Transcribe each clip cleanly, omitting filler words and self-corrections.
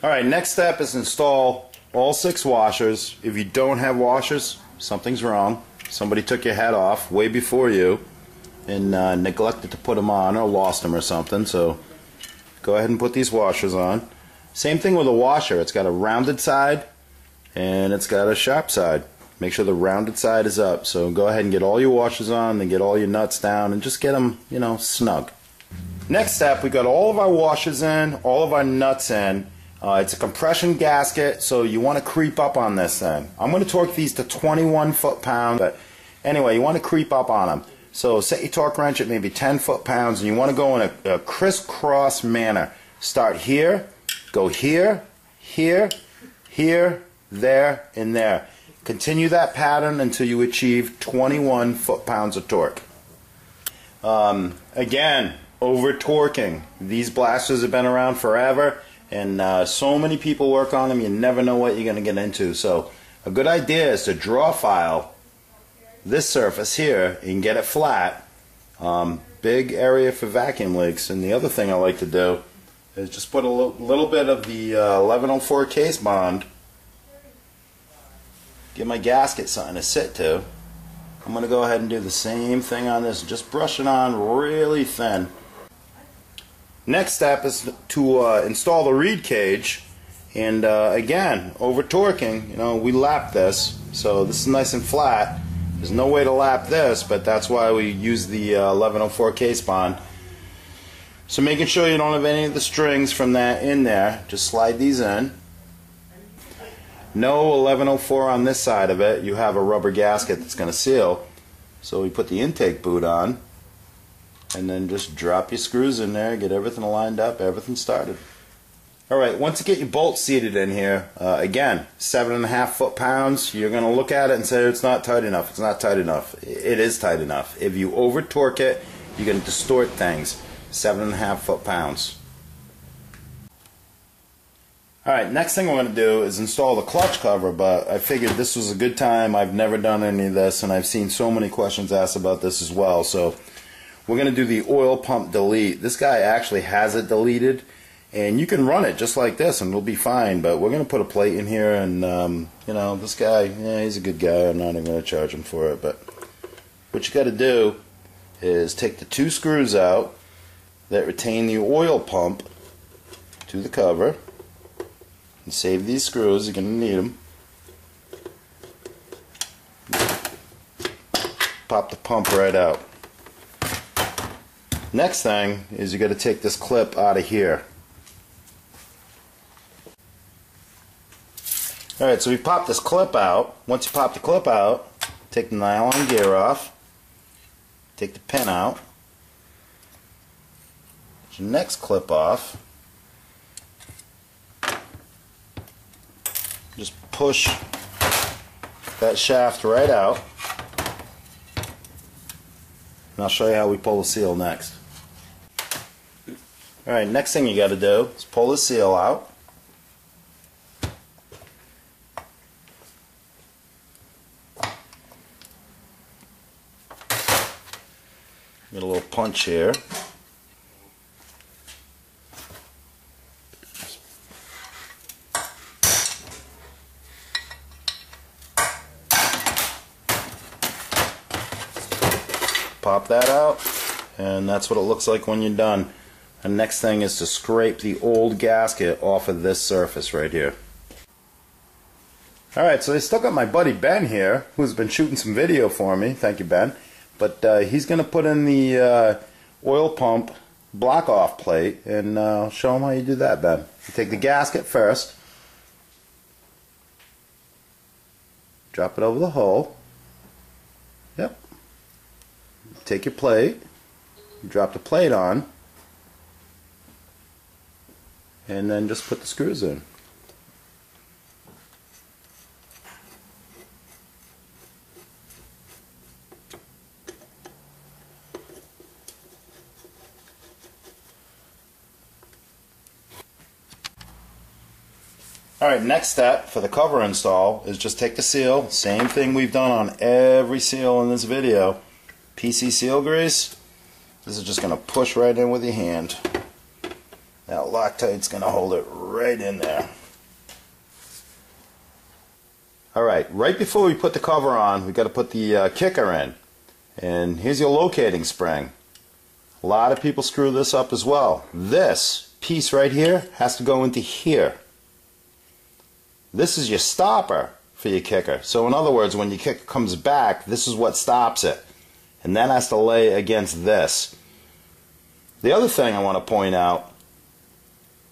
Alright, next step is install all 6 washers. If you don't have washers, something's wrong. Somebody took your head off way before you and neglected to put them on or lost them or something. So go ahead and put these washers on. Same thing with a washer. It's got a rounded side and it's got a sharp side. Make sure the rounded side is up. So go ahead and get all your washers on, then get all your nuts down and just get them, you know, snug. Next step, we got all of our washers in, all of our nuts in. It's a compression gasket, so you want to creep up on this thing. I'm going to torque these to 21 foot-pounds, but anyway, you want to creep up on them. So set your torque wrench at maybe 10 foot-pounds, and you want to go in a crisscross manner. Start here, go here, here, here, there, and there. Continue that pattern until you achieve 21 foot-pounds of torque. Again, over-torquing. These blasters have been around forever. And so many people work on them, you never know what you're going to get into. So a good idea is to draw file this surface here and get it flat. Big area for vacuum leaks. And the other thing I like to do is just put a little bit of the 1104 case bond. Give my gasket something to sit to. I'm going to go ahead and do the same thing on this. Just brush it on really thin. Next step is to install the reed cage, and again, over torquing, you know, we lap this, so this is nice and flat. There's no way to lap this, but that's why we use the 1104 case bond. So making sure you don't have any of the strings from that in there, just slide these in. No 1104 on this side of it, you have a rubber gasket that's going to seal. So we put the intake boot on. And then just drop your screws in there, get everything lined up, everything started. Alright, once you get your bolts seated in here, again, 7.5 foot-pounds, you're going to look at it and say it's not tight enough, it's not tight enough. It is tight enough. If you over-torque it, you're going to distort things. 7.5 foot-pounds. Alright, next thing I'm going to do is install the clutch cover, but I figured this was a good time. I've never done any of this, and I've seen so many questions asked about this as well. So we're going to do the oil pump delete. This guy actually has it deleted, and you can run it just like this and it'll be fine, but we're going to put a plate in here, and you know, this guy, yeah, he's a good guy. I'm not even going to charge him for it, but what you got to do is take the 2 screws out that retain the oil pump to the cover, and save these screws. You're going to need them. Pop the pump right out. Next thing is you got to take this clip out of here. Alright, so we pop this clip out. Once you pop the clip out, take the nylon gear off, take the pin out, get your next clip off, just push that shaft right out, and I'll show you how we pull the seal next. Alright, next thing you got to do is pull the seal out. Get a little punch here. Pop that out, and that's what it looks like when you're done. The next thing is to scrape the old gasket off of this surface right here. Alright, so I still got my buddy Ben here, who's been shooting some video for me. Thank you, Ben. But he's going to put in the oil pump block off plate, and I'll show him how you do that, Ben. You take the gasket first, drop it over the hole. Yep. Take your plate, drop the plate on, and then just put the screws in. Alright, next step for the cover install is just take the seal, same thing we've done on every seal in this video. PC seal grease. This is just going to push right in with your hand. That Loctite's going to hold it right in there. Alright, right before we put the cover on, we got to put the kicker in. And here's your locating spring. A lot of people screw this up as well. This piece right here has to go into here. This is your stopper for your kicker. So in other words, when your kicker comes back, this is what stops it. And that has to lay against this. The other thing I want to point out,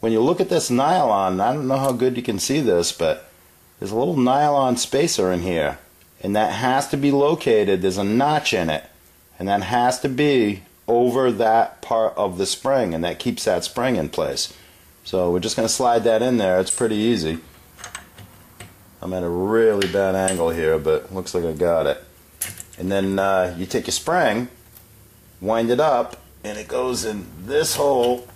when you look at this nylon, I don't know how good you can see this, but there's a little nylon spacer in here. And that has to be located, there's a notch in it. And that has to be over that part of the spring, and that keeps that spring in place. So we're just going to slide that in there. It's pretty easy. I'm at a really bad angle here, but looks like I got it. And then you take your spring, wind it up, and it goes in this hole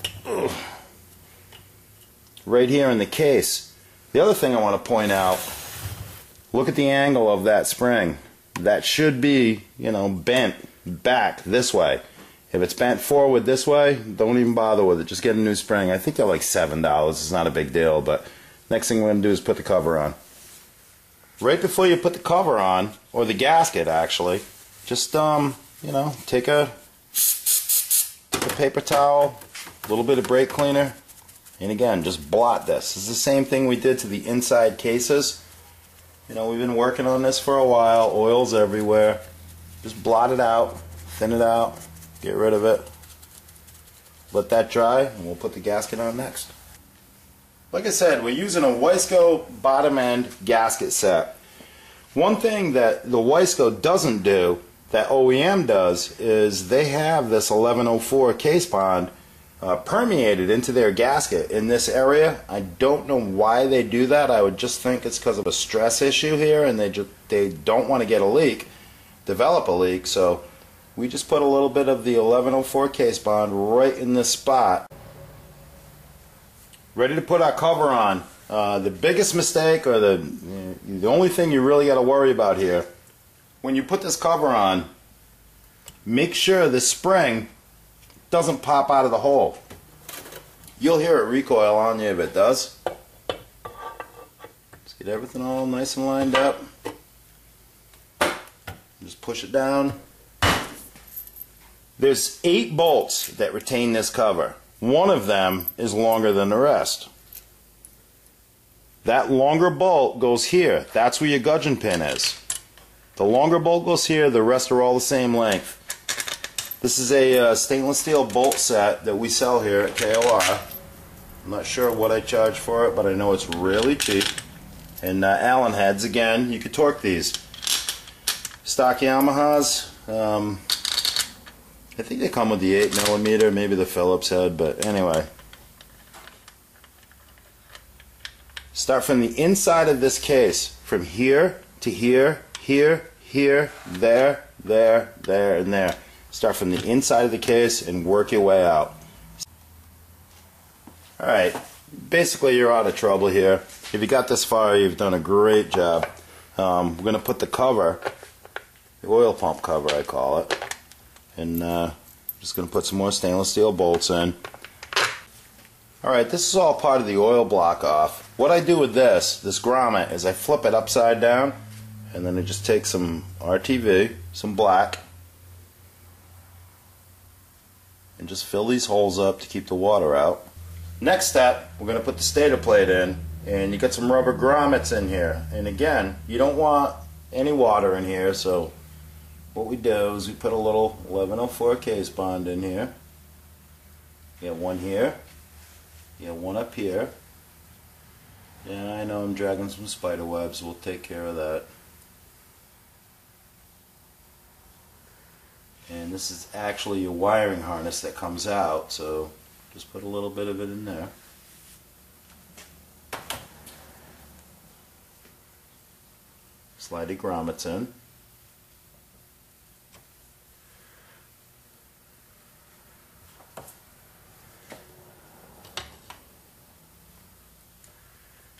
right here in the case. The other thing I want to point out, look at the angle of that spring. That should be, bent back this way. If it's bent forward this way, don't even bother with it. Just get a new spring. I think they're like $7. It's not a big deal, but next thing we're going to do is put the cover on. Right before you put the cover on, or the gasket actually, just take a paper towel, a little bit of brake cleaner, and again, just blot this. This is the same thing we did to the inside cases. We've been working on this for a while. Oil's everywhere. Just blot it out, thin it out, get rid of it. Let that dry, and we'll put the gasket on next. Like I said, we're using a Wiseco bottom end gasket set. One thing that the Wiseco doesn't do, that OEM does, is they have this 1104 case bond permeated into their gasket in this area. I don't know why they do that. I would just think it's because of a stress issue here, and they don't want to get a leak, develop a leak. So we just put a little bit of the 1104 case bond right in this spot. Ready to put our cover on. The biggest mistake, or the only thing you really got to worry about here, when you put this cover on, make sure the spring doesn't pop out of the hole. You'll hear it recoil on you if it does. Just get everything all nice and lined up. Just push it down. There's 8 bolts that retain this cover. One of them is longer than the rest. That longer bolt goes here. That's where your gudgeon pin is. The longer bolt goes here, the rest are all the same length. This is a stainless steel bolt set that we sell here at KOR. I'm not sure what I charge for it, but I know it's really cheap. And Allen heads, again, you could torque these. Stock Yamahas, I think they come with the 8mm, maybe the Phillips head, but anyway. Start from the inside of this case, from here to here, here, here, there, there, there, and there. Start from the inside of the case and work your way out. Alright, basically you're out of trouble here. If you got this far, you've done a great job. We're going to put the cover, the oil pump cover I call it, and just going to put some more stainless steel bolts in. Alright, this is all part of the oil block off. What I do with this grommet, is I flip it upside down, and then I just take some RTV, some black, and just fill these holes up to keep the water out. Next step, we're going to put the stator plate in, and you got some rubber grommets in here. And again, you don't want any water in here, so what we do is we put a little 1104 case bond in here. You got one here, you got one up here. Yeah, I know I'm dragging some spider webs, we'll take care of that. And this is actually your wiring harness that comes out, so just put a little bit of it in there. Slide the grommets in.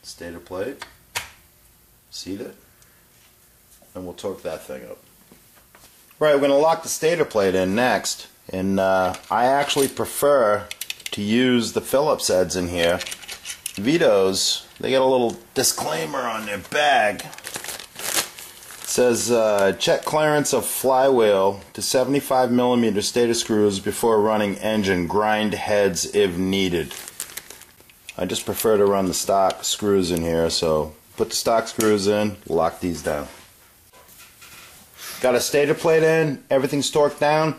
Stator plate, seat it, and we'll torque that thing up. Right, we're going to lock the stator plate in next, and I actually prefer to use the Phillips heads in here. Vito's, they got a little disclaimer on their bag says check clearance of flywheel to 75mm stator screws before running engine. Grind heads if needed. I just prefer to run the stock screws in here, so put the stock screws in, lock these down. Got a stator plate in, everything's torqued down.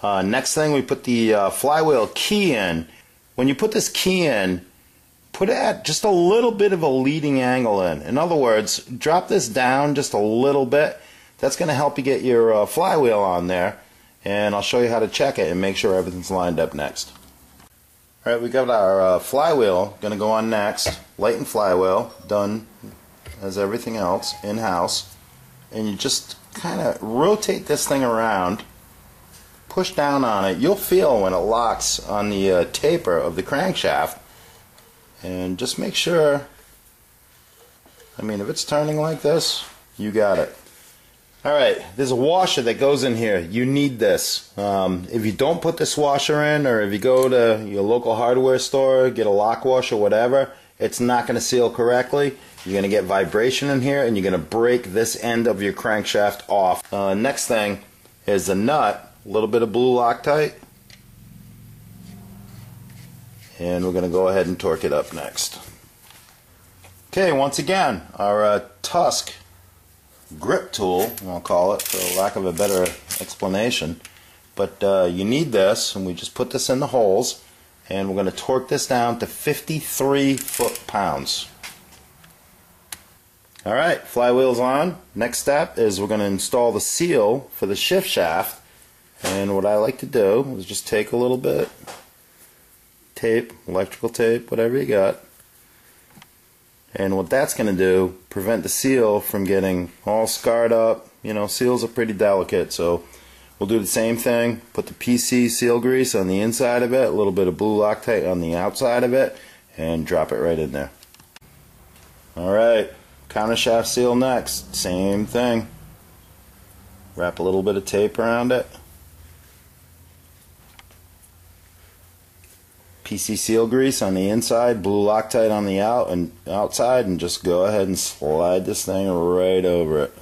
Next thing, we put the flywheel key in. When you put this key in, put it at just a little bit of a leading angle in. In other words, drop this down just a little bit. That's going to help you get your flywheel on there, and I'll show you how to check it and make sure everything's lined up next. Alright, we got our flywheel going to go on next. Lighten flywheel, done as everything else in-house. And you just kind of rotate this thing around, push down on it. You'll feel when it locks on the taper of the crankshaft. And just make sure, I mean, if it's turning like this, you got it. Alright, there's a washer that goes in here. You need this. If you don't put this washer in, or if you go to your local hardware store, get a lock washer, whatever, it's not going to seal correctly. You're going to get vibration in here, and you're going to break this end of your crankshaft off. Next thing is the nut, a little bit of blue Loctite. And we're going to go ahead and torque it up next. Okay, once again, our Tusk grip tool, I'll call it, for lack of a better explanation. But you need this, and we just put this in the holes, and we're going to torque this down to 53 foot-pounds. Alright, flywheel's on. Next step is we're going to install the seal for the shift shaft. And what I like to do is just take a little bit, tape, electrical tape, whatever you got. And what that's going to do, prevent the seal from getting all scarred up. You know, seals are pretty delicate, so we'll do the same thing. Put the PC seal grease on the inside of it, a little bit of blue Loctite on the outside of it, and drop it right in there. Alright, countershaft seal next. Same thing. Wrap a little bit of tape around it. PC seal grease on the inside, blue Loctite on the outside, and just go ahead and slide this thing right over it.